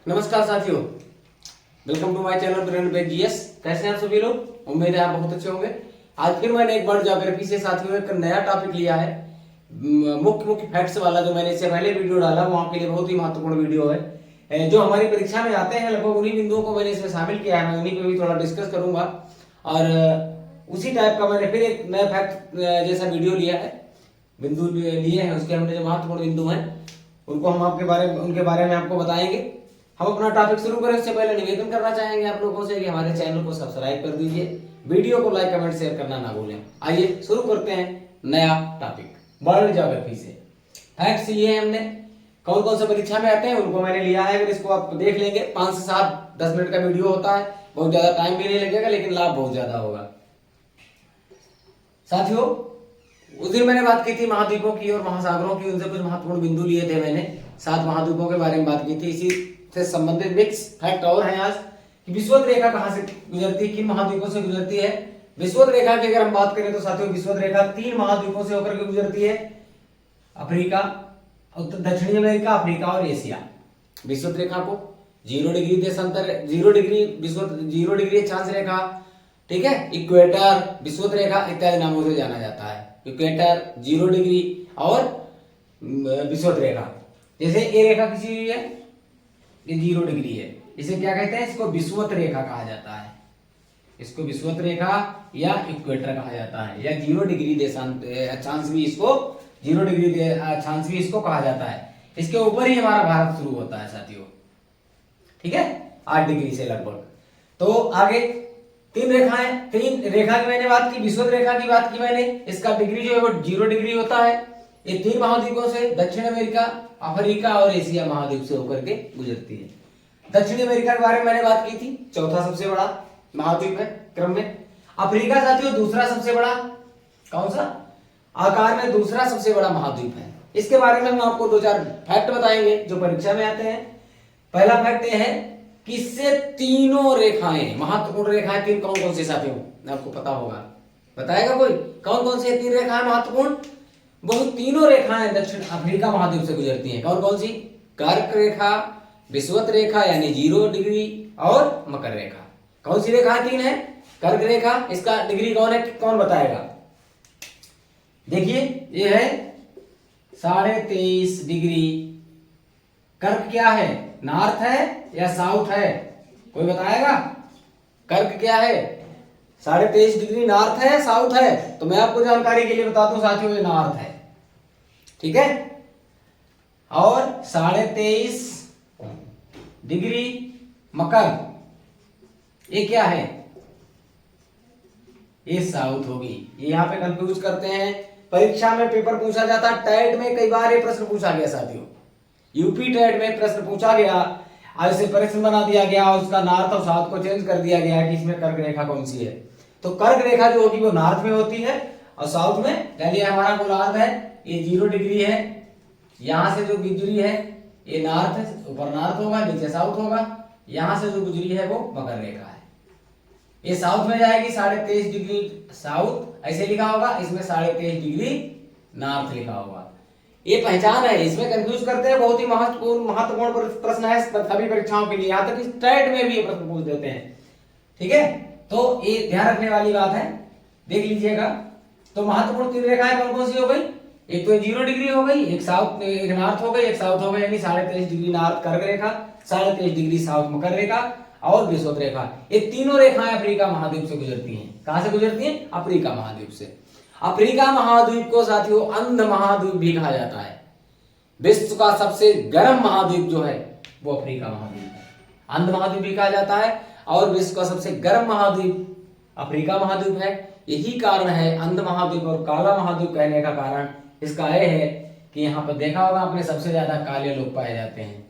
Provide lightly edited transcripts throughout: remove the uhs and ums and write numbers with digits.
नमस्कार साथियों, welcome to my channel brain base GS. कैसे हैं आप सभी लोग? उम्मीद है आप बहुत अच्छे होंगे। आज फिर मैंने एक वर्ल्ड ज्योग्राफी से साथियों एक नया टॉपिक लिया है, मुख्य मुख्य फैक्ट्स वाला। जो मैंने इससे पहले वीडियो डाला वो आपके लिए बहुत ही महत्वपूर्ण वीडियो है, जो हमारी परीक्षा में आते हैं। लगभग उन्हीं बिंदुओं को मैंने इसमें शामिल किया है, मैं उन्हीं पे भी थोड़ा डिस्कस करूंगा। और उसी टाइप का मैंने फिर एक नया फैक्ट जैसा वीडियो लिया है, बिंदु लिए हैं। उसके हमने जो महत्वपूर्ण बिंदु हैं उनको हम उनके बारे में आपको बताएंगे। हम अपना टॉपिक शुरू करें उससे पहले निवेदन करना चाहेंगे आप लोगों से कि हमारे चैनल को सब्सक्राइब कर दीजिए, वीडियो को लाइक कमेंट शेयर करना ना भूलें। आइए शुरू करते हैं नया टॉपिक वर्ल्ड ज्योग्राफी से। फैक्ट्स लिए हमने, कौन कौन से परीक्षा में आते हैं उनको मैंने लिया है। अगर इसको आप देख लेंगे 5 से 7 10 मिनट का वीडियो होता है, बहुत ज्यादा टाइम भी नहीं लगेगा, लेकिन लाभ बहुत ज्यादा होगा। साथियों, उस दिन मैंने बात की थी महाद्वीपों की और महासागरों की, उनसे कुछ महत्वपूर्ण बिंदु लिए थे मैंने। 7 महाद्वीपों के बारे में बात की थी। इसी से संबंधित मिक्स फैक्ट और हैं आज कि विषुवत रेखा कहां से गुजरती है, किन महाद्वीपों से गुजरती है। विषुवत रेखा की अगर हम बात करें तो साथियों, विषुवत रेखा 3 महाद्वीपों से होकर के गुजरती है, अफ्रीका, दक्षिणी अमेरिका, अफ्रीका और एशिया। विषुवत रेखा को 0 डिग्री देशांतर, 0 डिग्री विषुवत, 0 डिग्री अक्षांश रेखा, ठीक है, इक्वेटर, विषुवत रेखा इत्यादि नामों से जाना जाता है। इक्वेटर, 0 डिग्री और विषुवत रेखा। जैसे ये रेखा किसी हुई है, ये 0 डिग्री है, इसे क्या कहते हैं? इसको विषुवत रेखा कहा जाता है। इसको विषुवत रेखा या इक्वेटर कहा जाता है, या 0 डिग्री देशांत अक्षांश भी इसको 0 डिग्री अक्षांश भी इसको कहा जाता है। इसके ऊपर ही हमारा भारत शुरू होता है साथियों, ठीक है, 8 डिग्री से लगभग। तो आगे 3 रेखाएं, 3 रेखा की मैंने बात की, विषुवत रेखा की बात की मैंने। इसका डिग्री जो है वो 0 डिग्री होता है। ये 3 महाद्वीपों से, दक्षिण अमेरिका, अफ्रीका और एशिया महाद्वीप से होकर के गुजरती है। दक्षिणी अमेरिका के बारे में मैंने बात की थी, चौथा सबसे बड़ा महाद्वीप है क्रम में। अफ्रीका साथियों दूसरा सबसे बड़ा, कौन सा? आकार में दूसरा सबसे बड़ा महाद्वीप है। इसके बारे में हम आपको 2-4 फैक्ट बताएंगे जो परीक्षा में आते हैं। पहला फैक्ट यह है कि इससे तीनों रेखाएं, महत्वपूर्ण रेखाएं 3 कौन कौन सी साथियों, आपको पता होगा, बताएगा कोई? कौन कौन सी 3 रेखाएं महत्वपूर्ण? बहुत तीनों रेखाएं दक्षिण अफ्रीका महाद्वीप से गुजरती हैं। कौन कौन सी? कर्क रेखा, विषुवत रेखा यानी 0 डिग्री और मकर रेखा। कौन सी रेखा 3 है? कर्क रेखा, इसका डिग्री कौन है, कौन बताएगा? देखिए ये है 23.5 डिग्री। कर्क क्या है? नॉर्थ है या साउथ है? कोई बताएगा? कर्क क्या है? 23.5 डिग्री नॉर्थ है, साउथ है? तो मैं आपको जानकारी के लिए बता दूं साथियों, ये नॉर्थ है, ठीक है। और 23.5 डिग्री मकर, ये क्या है? ये साउथ होगी। ये यहाँ पे कंफ्यूज करते हैं, परीक्षा में पेपर पूछा जाता है। टेट में कई बार ये प्रश्न पूछा गया साथियों, यूपी टेट में प्रश्न पूछा गया, ऐसे प्रश्न बना दिया गया और उसका नॉर्थ और साउथ को चेंज कर दिया गया कि इसमें कर्क रेखा कौन सी है। तो कर्क रेखा जो होगी वो नॉर्थ में होती है और साउथ में, चलिए हमारा गोलार्ध है, ये 0 डिग्री है। यहां से जो गुजरी है ये नॉर्थ, ऊपर नॉर्थ होगा, नीचे साउथ होगा। यहां से जो गुजरी है वो मकर रेखा है, ये साउथ में जाएगी। 23.5 डिग्री साउथ ऐसे लिखा होगा, इसमें 23.5 डिग्री नॉर्थ लिखा होगा। ये पहचान है, इसमें कंफ्यूज करते हैं। बहुत ही महत्वपूर्ण प्रश्न है सभी परीक्षाओं के लिए, यहाँ तक कि स्टेट में भी ये प्रश्न पूछ देते हैं, ठीक है। तो ये ध्यान रखने वाली बात है, देख लीजिएगा। तो महत्वपूर्ण 3 रेखाएं कौन कौन सी हो गई? एक तो 0 डिग्री हो गई, एक साउथ, एक नॉर्थ हो गई, एक साउथ हो गई, यानी 23.5 डिग्री नॉर्थ कर्क रेखा, 23.5 डिग्री साउथ मकर रेखा और विषुवत रेखा। ये तीनों रेखाएं अफ्रीका महाद्वीप से गुजरती हैं। कहां से गुजरती हैं? अफ्रीका महाद्वीप से। अफ्रीका महाद्वीप को साथियों अंध महाद्वीप भी कहा जाता है। विश्व का सबसे गर्म महाद्वीप जो है वो अफ्रीका महाद्वीप है, अंध महाद्वीप भी कहा जाता है। और विश्व का सबसे गर्म महाद्वीप अफ्रीका महाद्वीप है। यही कारण है अंध महाद्वीप और काला महाद्वीप कहने का कारण इसका यह है कि यहाँ पर देखा होगा आपने, सबसे ज्यादा काले लोग पाए जाते हैं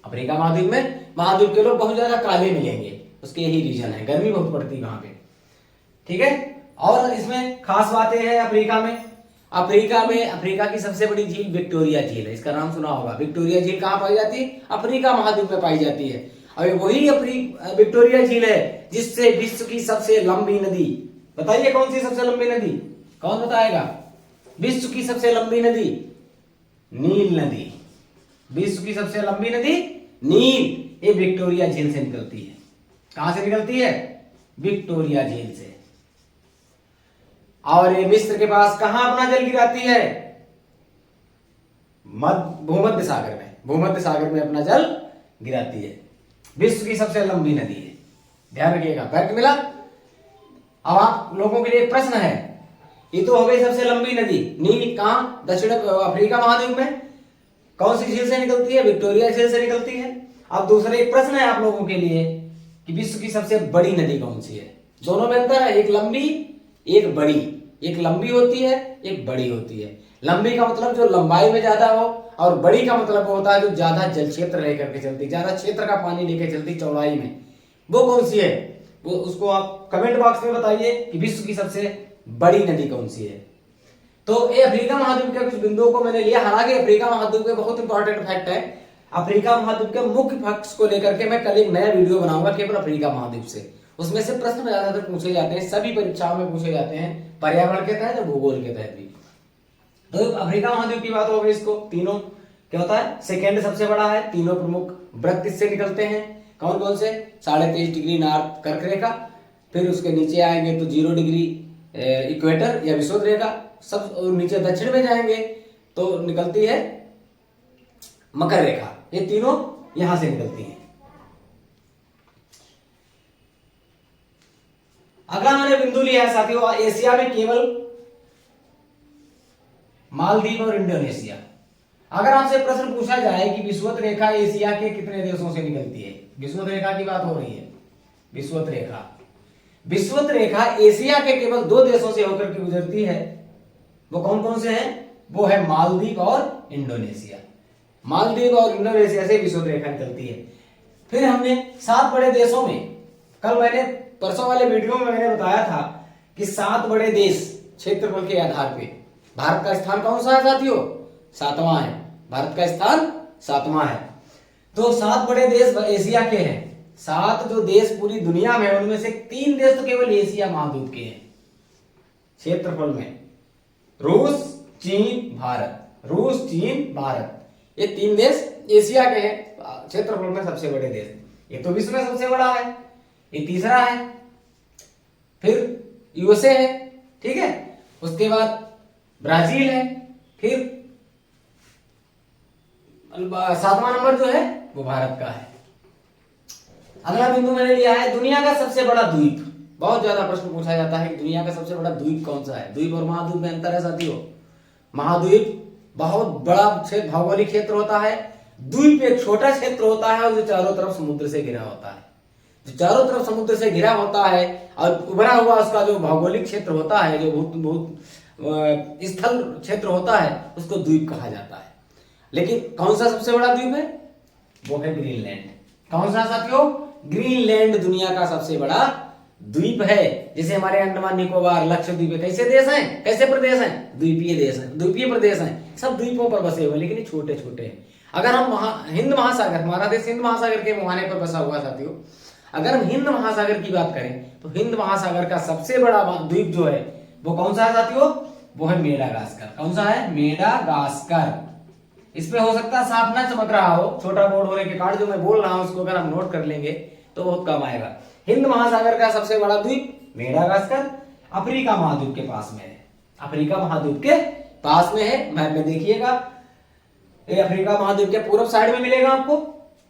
अफ्रीका महाद्वीप में। महाद्वीप के लोग बहुत ज्यादा काले मिलेंगे, उसके यही रीजन है, गर्मी बहुत पड़ती है वहां पे, ठीक है। और इसमें खास बात यह है अफ्रीका में, अफ्रीका की सबसे बड़ी झील विक्टोरिया झील है। इसका नाम सुना होगा। विक्टोरिया झील कहाँ पाई जाती है? अफ्रीका महाद्वीप में पाई जाती है। और वही विक्टोरिया झील है जिससे विश्व की सबसे लंबी नदी, बताइए कौन सी सबसे लंबी नदी, कौन बताएगा? विश्व की सबसे लंबी नदी नील नदी। विश्व की सबसे लंबी नदी नील, ये विक्टोरिया झील से निकलती है। कहां से निकलती है? विक्टोरिया झील से। और ये मिस्र के पास कहां अपना जल गिराती है? भूमध्य सागर में, भूमध्य सागर में अपना जल गिराती है। विश्व की सबसे लंबी नदी है, ध्यान रखिएगा। फैक्ट मिला। अब आप लोगों के लिए एक प्रश्न है, ये तो हो गई सबसे लंबी नदी, नील कहां? दक्षिण अफ्रीका महाद्वीप में। कौन सी झील से निकलती है? विक्टोरिया झील से निकलती है। अब दूसरा एक प्रश्न है आप लोगों के लिए कि विश्व की सबसे बड़ी नदी कौन सी है? दोनों में अंतर है, एक लंबी एक बड़ी। एक लंबी होती है, एक बड़ी होती है। लंबी का मतलब जो लंबाई में ज्यादा हो, और बड़ी का मतलब होता है जो ज्यादा जल क्षेत्र लेकर के चलती, ज्यादा क्षेत्र का पानी लेकर चलती चौड़ाई में। वो कौन सी है? वो उसको आप कमेंट बॉक्स में बताइए कि विश्व की सबसे बड़ी नदी कौन सी है। तो ये अफ्रीका महाद्वीप के कुछ बिंदुओं को मैंने लिया। हालांकि अफ्रीका महाद्वीप के बहुत इंपॉर्टेंट फैक्ट है। अफ्रीका महाद्वीप के मुख्य फैक्ट्स को लेकर के मैं कल एक नया वीडियो बनाऊंगा केवल अफ्रीका महाद्वीप से। उसमें से प्रश्न ज्यादातर पूछे जाते हैं, सभी परीक्षाओं में पूछे जाते हैं, पर्यावरण के तहत और भूगोल के तहत भी। तो अफ्रीका महाद्वीप की बात हो गई। इसको तीनों क्या होता है? सेकेंड सबसे बड़ा है। तीनों प्रमुख वृत्त इससे निकलते हैं। कौन कौन से? 23.5 डिग्री नॉर्थ कर्क रेखा, फिर उसके नीचे आएंगे तो 0 डिग्री इक्वेटर या विषुवत रेखा, सब नीचे दक्षिण में जाएंगे तो निकलती है मकर रेखा। ये तीनों यहां से निकलती हैं। अगला मैंने बिंदु लिया है साथियों, एशिया में केवल मालदीव और इंडोनेशिया। अगर आपसे प्रश्न पूछा जाए कि विषुवत रेखा एशिया के कितने देशों से निकलती है? विषुवत रेखा की बात हो रही है। विषुवत रेखा, विषुवत रेखा एशिया के केवल 2 देशों से होकर के गुजरती है। वो कौन कौन से हैं? वो है मालदीव और इंडोनेशिया। मालदीव और इंडोनेशिया से विषुवत रेखा निकलती है। फिर हमने 7 बड़े देशों में, कल मैंने परसों वाले वीडियो में मैंने बताया था कि 7 बड़े देश क्षेत्रफल के आधार पे भारत का स्थान कौन सा है साथियों? 7वां है। भारत का स्थान 7वां है। तो 7 बड़े देश एशिया के हैं। 7 जो देश पूरी दुनिया में, उनमें से 3 देश तो केवल एशिया महाद्वीप के हैं क्षेत्रफल में। रूस, चीन, भारत। रूस, चीन, भारत, ये 3 देश एशिया के हैं क्षेत्रफल में सबसे बड़े देश। ये तो विश्व में सबसे बड़ा है, ये तीसरा है। फिर यूएसए है, ठीक है। उसके बाद ब्राजील है। फिर 7वां नंबर जो है वो भारत का है। अगला बिंदु मैंने लिया है दुनिया का सबसे बड़ा द्वीप। बहुत ज्यादा प्रश्न पूछा जाता है कि दुनिया का सबसे बड़ा द्वीप कौन सा है? द्वीप और महाद्वीप में अंतर है साथियों। महाद्वीप बहुत बड़ा भौगोलिक क्षेत्र होता है, द्वीप एक छोटा क्षेत्र होता है और जो चारों तरफ समुद्र से घिरा होता है। जो चारों तरफ समुद्र से घिरा होता है और उभरा हुआ उसका जो भौगोलिक क्षेत्र होता है, जो बहुत स्थल क्षेत्र होता है, उसको द्वीप कहा जाता है। लेकिन कौन सा सबसे बड़ा द्वीप है? वो है ग्रीनलैंड। कौन सा साथियों? ग्रीनलैंड दुनिया का सबसे बड़ा द्वीप है। जैसे हमारे अंडमान निकोबार, लक्षद्वीप कैसे देश हैं, कैसे प्रदेश हैं? द्वीपीय देश हैं, द्वीपीय प्रदेश हैं। सब द्वीपों पर बसे हुए, लेकिन छोटे छोटे हैं। अगर हम हिंद महासागर, हमारा देश हिंद महासागर के मुहाने पर बसा हुआ साथियों, अगर हम हिंद महासागर की बात करें तो हिंद महासागर का सबसे बड़ा द्वीप जो है वो कौन सा है साथियों? वो है मेडागास्कर। कौन सा है? मेडागास्कर। इसमें हो सकता है साफ ना चमक रहा हो, छोटा बोर्ड होने के कारण जो मैं बोल रहा हूं उसको अगर हम नोट कर लेंगे तो बहुत कम आएगा। हिंद महासागर का सबसे बड़ा द्वीप मेडागास्कर अफ्रीका महाद्वीप के पास में है। अफ्रीका महाद्वीप के पास में है। मैप में देखिएगा, ये अफ्रीका महाद्वीप के पूर्व साइड में मिलेगा आपको,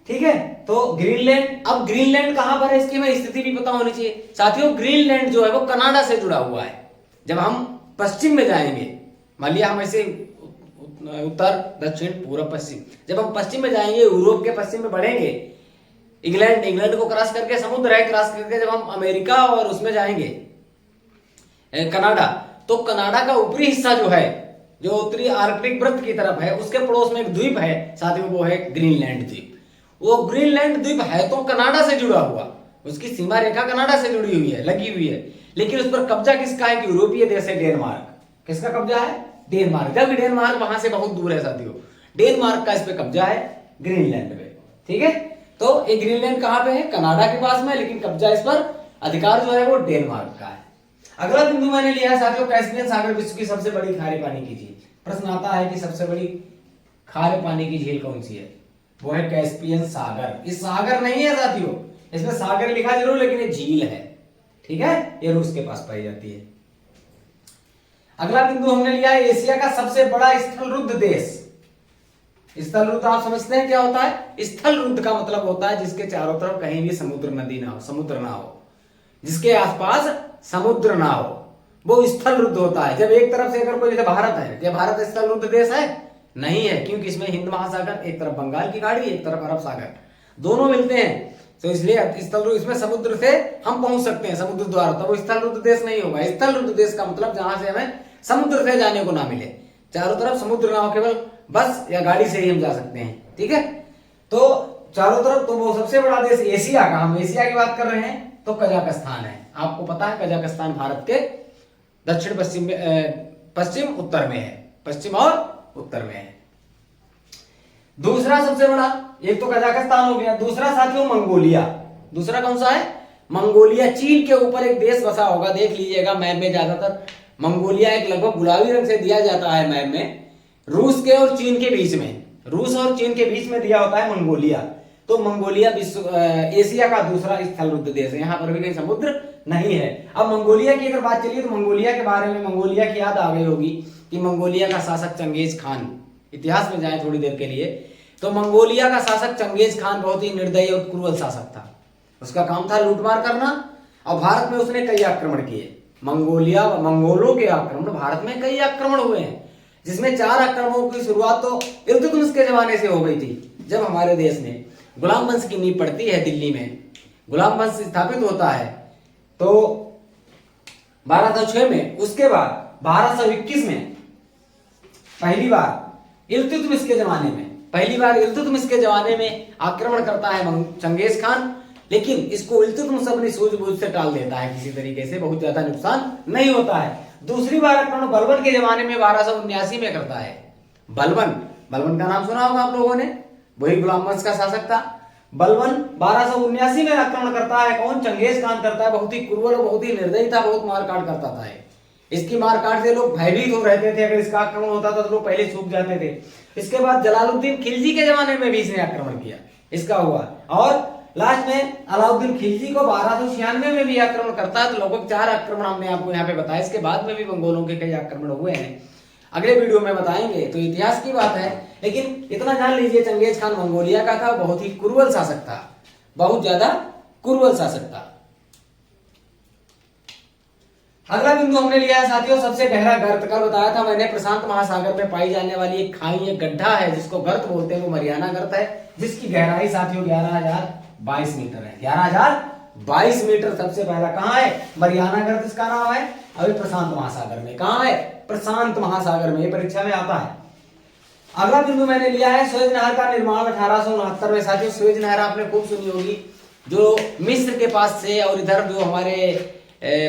ठीक है। तो ग्रीनलैंड, अब ग्रीनलैंड कहां पर है इसकी हमें स्थिति भी पता होनी चाहिए साथियों। ग्रीनलैंड जो है वो कनाडा से जुड़ा हुआ है। जब हम पश्चिम में जाएंगे, मान लिया हम ऐसे उत्तर, दक्षिण, पूर्व, पश्चिम, जब हम पश्चिम में जाएंगे, यूरोप के पश्चिम में बढ़ेंगे, इंग्लैंड को क्रॉस करके समुद्र है, क्रॉस करके जब हम अमेरिका और उसमें जाएंगे कनाडा, तो कनाडा का ऊपरी हिस्सा जो है, जो उत्तरी आर्कटिक वृत्त की तरफ है, उसके पड़ोस में एक द्वीप है साथियों, वो है ग्रीनलैंड द्वीप। वो ग्रीनलैंड द्वीप है तो कनाडा से जुड़ा हुआ, उसकी सीमा रेखा कनाडा से जुड़ी हुई है, लगी हुई है, लेकिन उस पर कब्जा किसका है? कि यूरोपीय देश है डेनमार्क। किसका कब्जा है? डेनमार्क। जब डेनमार्क वहां से बहुत दूर है साथियों, डेनमार्क का इस पे कब्जा है ग्रीनलैंड पे, ठीक है। तो ये ग्रीनलैंड कहां पे है? कनाडा के पास में, लेकिन कब्जा इस पर, अधिकार जो है वो डेनमार्क का है। अगला बिंदु मैंने लिया है साथियों कैस्पियन सागर विश्व की सबसे बड़ी खारे पानी की झील। प्रश्न आता है कि सबसे बड़ी खारे पानी की झील कौन सी है? वो है कैस्पियन सागर। ये सागर नहीं है साथियों, इसमें सागर लिखा जरूर लेकिन ये झील है, ठीक है, ये रूस के पास पाई जाती है। अगला बिंदु हमने लिया है एशिया का सबसे बड़ा स्थलरुद्ध देश। स्थलरुद्ध आप समझते हैं क्या होता है? स्थलरुद्ध का मतलब होता है जिसके चारों तरफ कहीं भी समुद्र नदी ना हो, समुद्र ना हो, जिसके आसपास समुद्र ना हो, वो स्थलरुद्ध होता है। जब एक तरफ से अगर कोई, जैसे भारत है, क्या भारत स्थलरुद्ध देश है? नहीं है, क्योंकि इसमें हिंद महासागर, एक तरफ बंगाल की खाड़ी, एक तरफ अरब सागर, दोनों मिलते हैं, तो इसलिए स्थलरुद्ध, इसमें समुद्र से हम पहुंच सकते हैं समुद्र द्वारा, तब वो स्थलरुद्ध देश नहीं होगा। स्थलरुद्ध देश का मतलब जहां से हमें समुद्र से जाने को ना मिले, चारों तरफ समुद्र ना हो, केवल बस या गाड़ी से ही हम जा सकते हैं, ठीक है। तो चारों तरफ, तो वो सबसे बड़ा देश एशिया का, हम एशिया की बात कर रहे हैं, तो कजाकिस्तान है। आपको पता है कजाकिस्तान भारत के दक्षिण पश्चिम पश्चिम उत्तर में है, पश्चिम और उत्तर में है। दूसरा सबसे बड़ा, एक तो कजाकिस्तान हो गया, दूसरा साथियों मंगोलिया। दूसरा कौन सा है? मंगोलिया। चीन के ऊपर एक देश बसा होगा, देख लीजिएगा मैप में, ज्यादातर मंगोलिया एक लगभग गुलाबी रंग से दिया जाता है मैप में, रूस के और चीन के बीच में, रूस और चीन के बीच में दिया होता है मंगोलिया। तो मंगोलिया विश्व एशिया का दूसरा स्थलरुद्ध देश है, यहाँ पर भी कहीं समुद्र नहीं है। अब मंगोलिया की अगर बात चलिए तो मंगोलिया के बारे में, मंगोलिया की याद आ गई होगी कि मंगोलिया का शासक चंगेज खान, इतिहास में जाए थोड़ी देर के लिए, तो मंगोलिया का शासक चंगेज खान बहुत ही निर्दयी और क्रूर शासक था। उसका काम था लूटमार करना, और भारत में उसने कई आक्रमण किए। मंगोलों के आक्रमण, भारत में कई आक्रमण हुए हैं, जिसमें 4 आक्रमणों की शुरुआत तो इल्तुतमिश के जमाने से हो गई थी, जब हमारे देश ने गुलाम वंश की नींव पड़ती है, दिल्ली में गुलाम वंश स्थापित होता है, तो 1206 में। उसके बाद 1221 में पहली बार इल्तुतमिश के जमाने में, के जमाने में आक्रमण करता है चंगेज खान, लेकिन इसको इल्तुतमिश अपनी सूझबूझ से टाल देता है, किसी तरीके से बहुत ज्यादा नुकसान नहीं होता है। दूसरी बार आक्रमण बलबन के जमाने में 1279 में करता है। बलबन का नाम सुना होगा आप लोगों ने, वही गुलाम वंश का शासक था। बलबन 1279 में आक्रमण करता है। कौन? चंगेज खान करता है। बहुत ही क्रूर और बहुत ही निर्दयी था, बहुत मारकाट करता था। इसकी मारकाट से लोग भयभीत हो रहते थे, अगर इसका आक्रमण होता था तो लोग पहले सूख जाते थे। इसके बाद जलालुद्दीन खिलजी के जमाने में भी इसने आक्रमण किया, इसका हुआ, और लास्ट में अलाउद्दीन खिलजी को 1296 में भी आक्रमण करता है। तो लगभग 4 आक्रमण हमने आपको यहाँ पे बताया। इसके बाद में भी मंगोलों के कई आक्रमण हुए हैं, अगले वीडियो में बताएंगे, तो इतिहास की बात है। लेकिन इतना जान लीजिए, चंगेज खान मंगोलिया का था, बहुत ही क्रूर शासक था, बहुत ज्यादा क्रूर शासक था। अगला बिंदु हमने लिया है साथियों, सबसे गहरा गर्त। कल बताया था मैंने, प्रशांत महासागर में पाई जाने वाली एक खाई, एक गड्ढा है जिसको गर्त बोलते हैं, वो मरियाना गर्त है, जिसकी गहराई साथियों 11,022 मीटर है। 11,022 मीटर सबसे पहला कहाँ है? मरियाना गर्त इसका नाम है। अभी प्रशांत महासागर में, कहाँ है? प्रशांत महासागर में, ये परीक्षा में आता है। अगला बिंदु मैंने लिया है सुएज नहर का निर्माण 1869 में। साथियों सुएज नहर आपने खूब सुनी होगी, जो मिस्र के पास से और इधर जो हमारे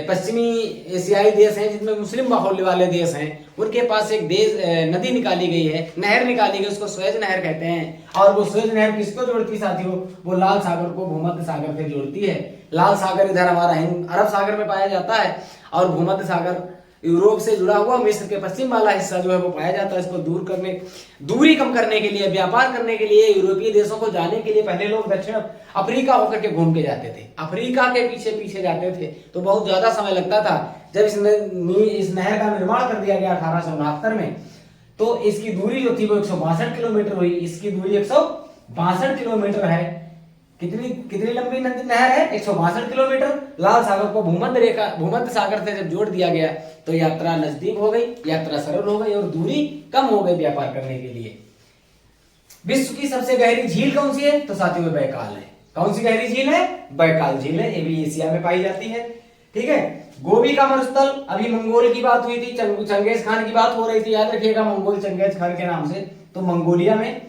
पश्चिमी एशियाई देश हैं, जिनमें मुस्लिम बाहुल्य वाले देश हैं, उनके पास एक नदी निकाली गई है, नहर निकाली गई, उसको सुएज नहर कहते हैं। और वो सुएज नहर किसको जोड़ती है साथियों? वो लाल सागर को भूमध्य सागर से जोड़ती है। लाल सागर इधर हमारा हिंद अरब सागर में पाया जाता है, और भूमध्य सागर यूरोप से जुड़ा हुआ मिस्र के पश्चिम वाला हिस्सा जो है वो पाया जाता है। इसको दूरी कम करने के लिए, व्यापार करने के लिए, यूरोपीय देशों को जाने के लिए पहले लोग दक्षिण अफ्रीका होकर के घूम के जाते थे, अफ्रीका के पीछे पीछे जाते थे, तो बहुत ज्यादा समय लगता था। जब इस नहर का निर्माण कर दिया गया 1869 में, तो इसकी दूरी जो थी वो 162 किलोमीटर हुई। इसकी दूरी 162 किलोमीटर है। कितनी लंबी नहर है? 162 किलोमीटर। लाल सागर को भूमध्य सागर से जब जोड़ दिया गया तो यात्रा नजदीक हो गई, यात्रा सरल हो गई और दूरी कम हो गई व्यापार करने के लिए। विश्व की सबसे गहरी झील कौन सी है? तो साथियों बैकाल है। कौन सी गहरी झील है? बैकाल झील है। ये भी एशिया में पाई जाती है, ठीक है। गोबी का मरुस्थल, अभी मंगोल की बात हुई थी, चंगेज खान की बात हो रही थी, याद रखिएगा मंगोल चंगेज खान के नाम से। तो मंगोलिया में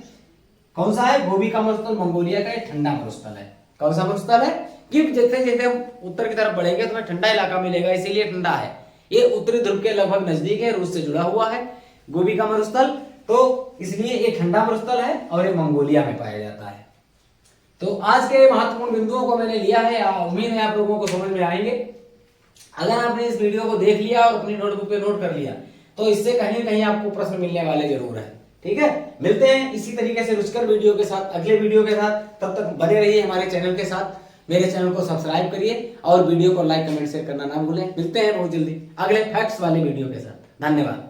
कौन सा है? गोबी का मरुस्थल मंगोलिया का एक ठंडा मरुस्थल है। कौन सा मरुस्थल है? क्योंकि जैसे जैसे हम उत्तर की तरफ बढ़ेंगे तो हमें ठंडा इलाका मिलेगा, इसीलिए ठंडा है। ये उत्तरी ध्रुव के लगभग नजदीक है, रूस से जुड़ा हुआ है गोबी का मरुस्थल, तो इसलिए ये ठंडा मरुस्थल है और ये मंगोलिया में पाया जाता है। तो आज के महत्वपूर्ण बिंदुओं को मैंने लिया है, उम्मीद है आप लोगों को समझ में आएंगे। अगर आपने इस वीडियो को देख लिया और अपनी नोटबुक पे नोट कर लिया, तो इससे कहीं ना कहीं आपको प्रश्न मिलने वाले जरूर है। ठीक है, मिलते हैं इसी तरीके से रुचकर वीडियो के साथ अगले वीडियो के साथ। तब तक बने रहिए हमारे चैनल के साथ। मेरे चैनल को सब्सक्राइब करिए और वीडियो को लाइक कमेंट शेयर करना ना भूलें। मिलते हैं बहुत जल्दी अगले फैक्ट्स वाले वीडियो के साथ। धन्यवाद।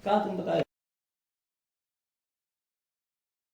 कहा तुम बताए।